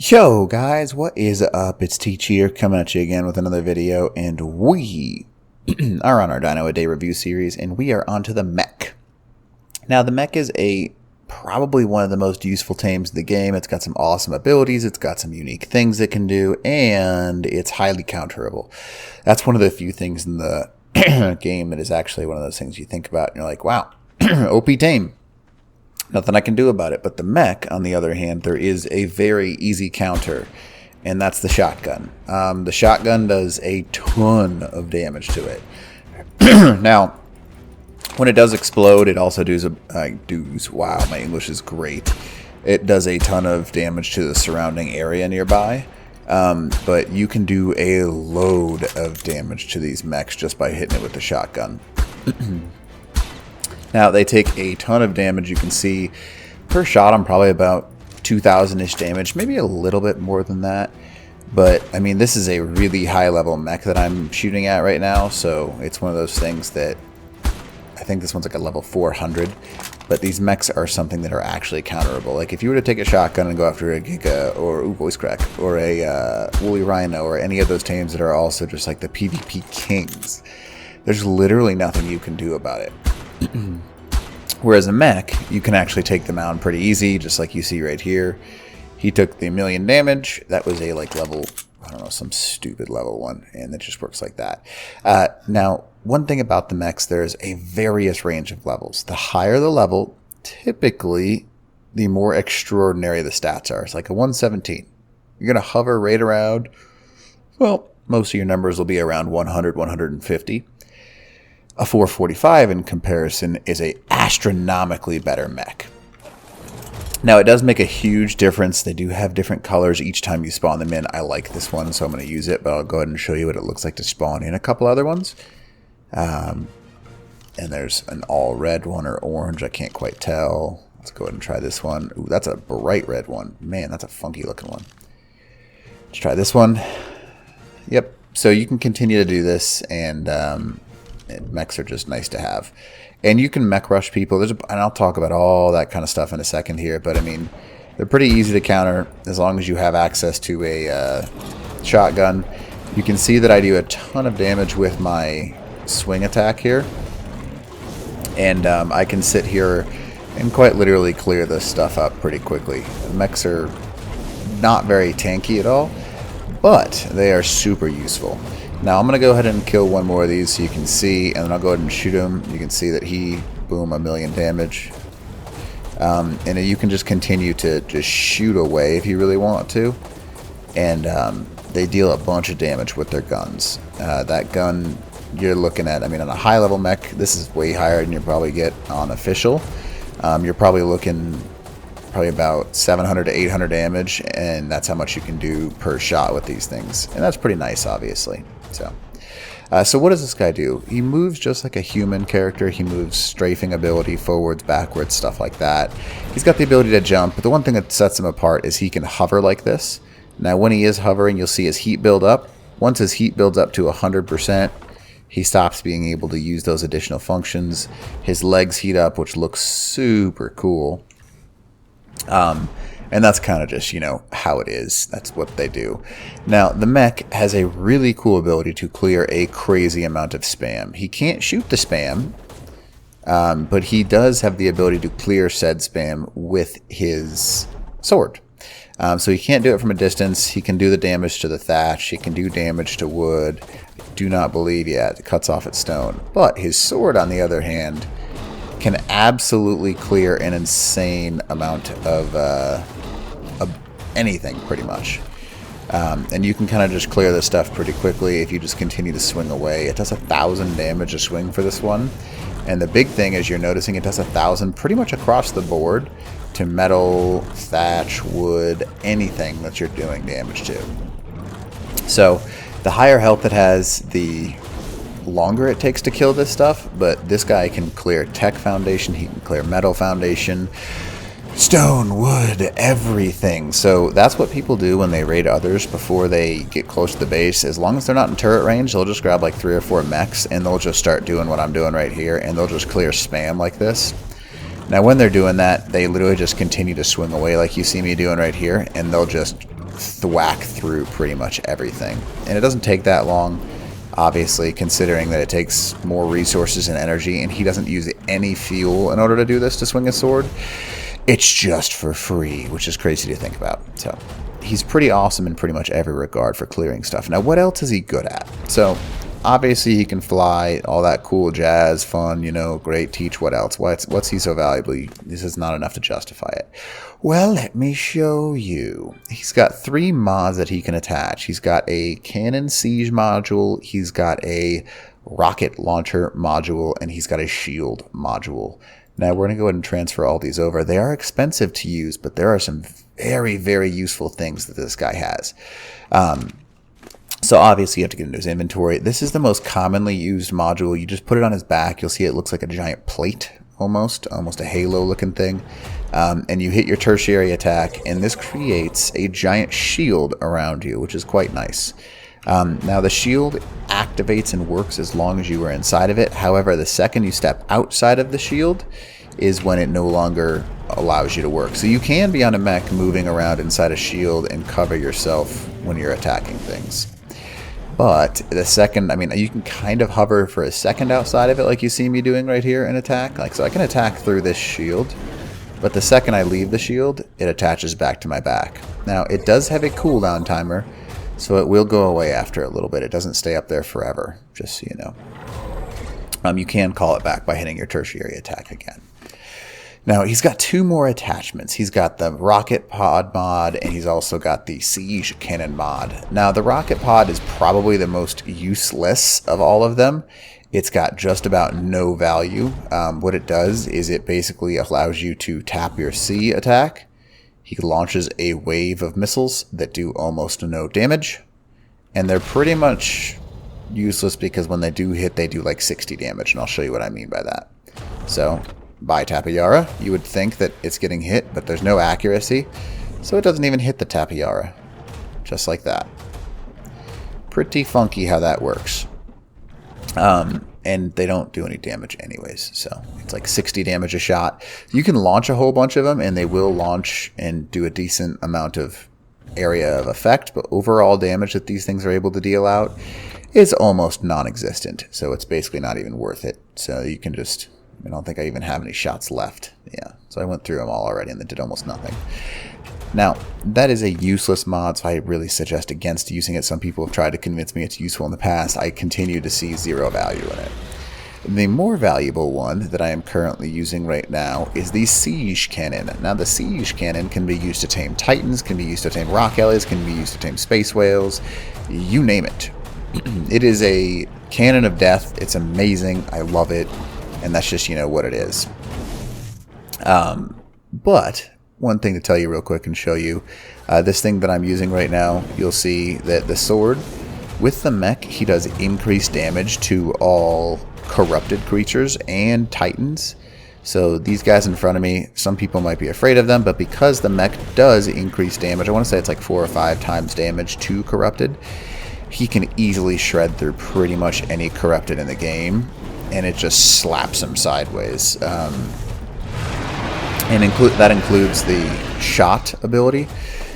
Yo guys, what is up? It's Teach here coming at you again with another video, and we are on our Dino a Day review series, and we are onto the mech. Now the mech is probably one of the most useful tames in the game. It's got some awesome abilities, it's got some unique things it can do, and it's highly counterable. That's one of the few things in the game that is actually one of those things you think about and you're like, wow, OP tame. Nothing I can do about it. But the mech, on the other hand, there is a very easy counter, and that's the shotgun. The shotgun does a ton of damage to it. Now, when it does explode, it also does wow, my English is great. It does a ton of damage to the surrounding area nearby. But you can do a load of damage to these mechs just by hitting it with the shotgun. Now, they take a ton of damage. You can see per shot I'm probably about 2,000-ish damage, maybe a little bit more than that. But, I mean, this is a really high-level mech that I'm shooting at right now, so it's one of those things that I think this one's like a level 400. But these mechs are something that are actually counterable. Like, if you were to take a shotgun and go after a Giga, or voice crack, or a Woolly Rhino, or any of those tames that are also just like the PvP kings, there's literally nothing you can do about it. Whereas a mech, you can actually take them out pretty easy, just like you see right here. He took the 1,000,000 damage. That was a like level, I don't know, some stupid level 1, and it just works like that. Now, one thing about the mechs, there's a various range of levels. The higher the level, typically, the more extraordinary the stats are. It's like a 117. You're going to hover right around, well, most of your numbers will be around 100, 150. A 445 in comparison is a astronomically better mech. Now it does make a huge difference. They do have different colors each time you spawn them in. I like this one, so I'm going to use it, but I'll go ahead and show you what it looks like to spawn in a couple other ones. And there's an all red one or orange, I can't quite tell. Let's go ahead and try this one. Ooh, that's a bright red one. Man, that's a funky looking one. Let's try this one. Yep, so you can continue to do this, and mechs are just nice to have. And you can mech rush people. And I'll talk about all that kind of stuff in a second here, but I mean, they're pretty easy to counter as long as you have access to a shotgun. You can see that I do a ton of damage with my swing attack here. And I can sit here and quite literally clear this stuff up pretty quickly. The mechs are not very tanky at all, but they are super useful. Now I'm going to go ahead and kill one more of these so you can see, and then I'll go ahead and shoot him. You can see that he, boom, 1,000,000 damage. And you can just continue to just shoot away if you really want to. And they deal a bunch of damage with their guns. That gun you're looking at, I mean, on a high level mech, this is way higher than you probably get on official. You're probably looking about 700 to 800 damage, and that's how much you can do per shot with these things. And that's pretty nice, obviously. So what does this guy do? He moves just like a human character. He moves strafing ability, forwards, backwards, stuff like that. He's got the ability to jump, but the one thing that sets him apart is he can hover like this. Now when he is hovering, you'll see his heat build up. Once his heat builds up to 100%, he stops being able to use those additional functions. His legs heat up, which looks super cool. And that's kind of just, you know, how it is. That's what they do. Now, the mech has a really cool ability to clear a crazy amount of spam. He can't shoot the spam, but he does have the ability to clear said spam with his sword. So he can't do it from a distance. He can do the damage to the thatch. He can do damage to wood. I do not believe yet. It cuts off its stone. But his sword, on the other hand, can absolutely clear an insane amount of anything, pretty much. And you can kind of just clear this stuff pretty quickly if you just continue to swing away. It does 1,000 damage a swing for this one. And the big thing is you're noticing it does 1,000 pretty much across the board to metal, thatch, wood, anything that you're doing damage to. So the higher health it has, the longer it takes to kill this stuff, but this guy can clear tech foundation, he can clear metal foundation, stone, wood, everything. So that's what people do when they raid others before they get close to the base. As long as they're not in turret range, they'll just grab like 3 or 4 mechs and they'll just start doing what I'm doing right here, and they'll just clear spam like this. Now when they're doing that, they literally just continue to swing away like you see me doing right here, and they'll just thwack through pretty much everything. And it doesn't take that long, obviously, considering that it takes more resources and energy, and he doesn't use any fuel in order to do this, to swing a sword. It's just for free, which is crazy to think about. So he's pretty awesome in pretty much every regard for clearing stuff. Now, what else is he good at? So obviously he can fly, all that cool jazz, fun, you know, great, teach. What else? What's he so valuable? This is not enough to justify it. Well, let me show you. He's got 3 mods that he can attach. He's got a cannon siege module, he's got a rocket launcher module, and he's got a shield module. Now we're going to go ahead and transfer all these over. They are expensive to use, but there are some very, very useful things that this guy has. So obviously you have to get into his inventory. This is the most commonly used module. You just put it on his back. You'll see it looks like a giant plate, almost a halo looking thing. And you hit your tertiary attack, and this creates a giant shield around you, which is quite nice. Now the shield activates and works as long as you are inside of it. However, the second you step outside of the shield is when it no longer allows you to work. So you can be on a mech moving around inside a shield and cover yourself when you're attacking things. But the second, I mean, you can kind of hover for a second outside of it, like you see me doing right here, and attack. Like, so I can attack through this shield, but the second I leave the shield, it attaches back to my back. Now, it does have a cooldown timer, so it will go away after a little bit. It doesn't stay up there forever, just so you know. You can call it back by hitting your tertiary attack again. Now, he's got 2 more attachments. He's got the rocket pod mod, and he's also got the siege cannon mod. Now, the rocket pod is probably the most useless of all of them. It's got just about no value. What it does is it basically allows you to tap your C attack. He launches a wave of missiles that do almost no damage, and they're pretty much useless because when they do hit, they do like 60 damage, and I'll show you what I mean by that. So by Tapiara, you would think that it's getting hit, but there's no accuracy, so it doesn't even hit the Tapiara. Just like that. Pretty funky how that works. And they don't do any damage anyways, so it's like 60 damage a shot. You can launch a whole bunch of them, and they will launch and do a decent amount of area of effect, but overall damage that these things are able to deal out is almost non-existent, so it's basically not even worth it. So you can just... I don't think I even have any shots left. Yeah, so I went through them all already and they did almost nothing. Now, that is a useless mod, so I really suggest against using it. Some people have tried to convince me it's useful in the past. I continue to see 0 value in it. The more valuable one that I am currently using right now is the siege cannon. Now, the siege cannon can be used to tame titans, can be used to tame rock allies, can be used to tame space whales, you name it. It is a cannon of death. It's amazing. I love it. And that's just, you know, what it is. But one thing to tell you real quick and show you, this thing that I'm using right now, you'll see that the sword, with the mech, he does increased damage to all corrupted creatures and titans. So these guys in front of me, some people might be afraid of them, but because the mech does increase damage, I want to say it's like 4 or 5 times damage to corrupted, he can easily shred through pretty much any corrupted in the game. And it just slaps him sideways. And that includes the shot ability.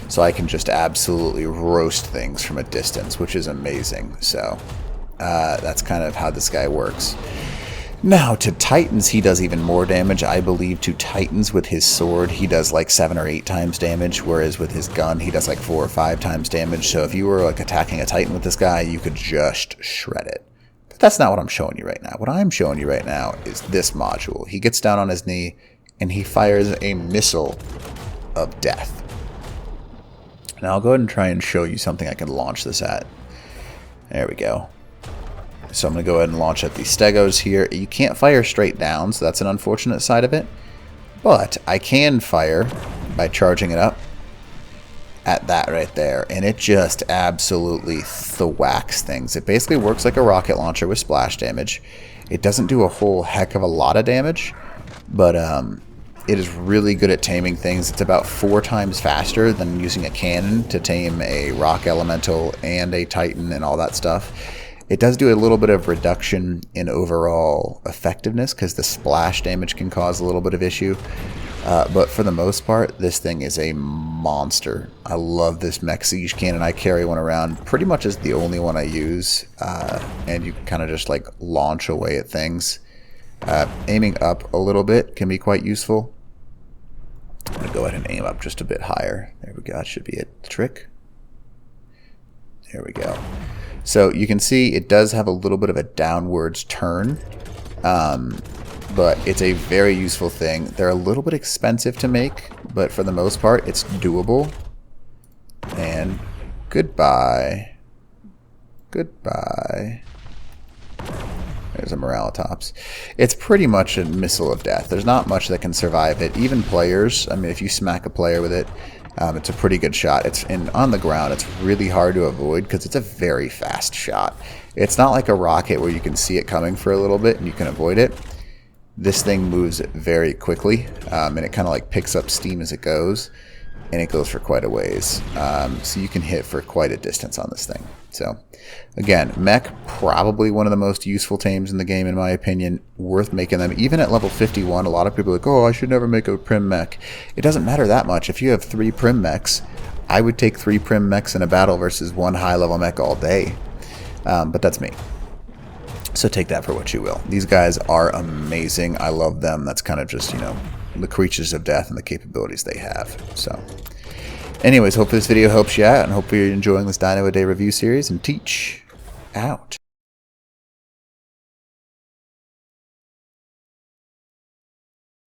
So I can just absolutely roast things from a distance, which is amazing. So that's kind of how this guy works. Now, to Titans, he does even more damage. I believe to Titans with his sword, he does like 7 or 8 times damage, whereas with his gun, he does like 4 or 5 times damage. So if you were like attacking a Titan with this guy, you could just shred it. That's not what I'm showing you right now. What I'm showing you right now is this module. He gets down on his knee and he fires a missile of death. Now I'll go ahead and try and show you something I can launch this at. There we go. So I'm going to go ahead and launch at the stegos here. You can't fire straight down, so that's an unfortunate side of it. But I can fire by charging it up at that right there, and it just absolutely thwacks things. It basically works like a rocket launcher with splash damage. It doesn't do a whole heck of a lot of damage, but it is really good at taming things. It's about 4 times faster than using a cannon to tame a rock elemental and a titan and all that stuff. It does do a little bit of reduction in overall effectiveness because the splash damage can cause a little bit of issue. But for the most part, this thing is a monster. I love this mech siege cannon. I carry one around pretty much as the only one I use. And you can kind of just like launch away at things. Aiming up a little bit can be quite useful. I'm going to go ahead and aim up just a bit higher. There we go. That should be a trick. There we go. So you can see it does have a little bit of a downwards turn. But it's a very useful thing. They're a little bit expensive to make, but for the most part, it's doable. And goodbye. Goodbye. There's a Moralitops. It's pretty much a missile of death. There's not much that can survive it. Even players, I mean, if you smack a player with it, it's a pretty good shot. On the ground, it's really hard to avoid because it's a very fast shot. It's not like a rocket where you can see it coming for a little bit and you can avoid it. This thing moves very quickly, and it kind of like picks up steam as it goes, and it goes for quite a ways. So you can hit for quite a distance on this thing. So again, mech, probably one of the most useful tames in the game in my opinion. Worth making them. Even at level 51, a lot of people are like, oh, I should never make a prim mech. It doesn't matter that much. If you have 3 prim mechs, I would take 3 prim mechs in a battle versus 1 high level mech all day. But that's me. So take that for what you will. These guys are amazing. I love them. That's kind of just, you know, the creatures of death and the capabilities they have. So anyways, hope this video helps you out, and hope you're enjoying this Dino a Day review series, and teach out.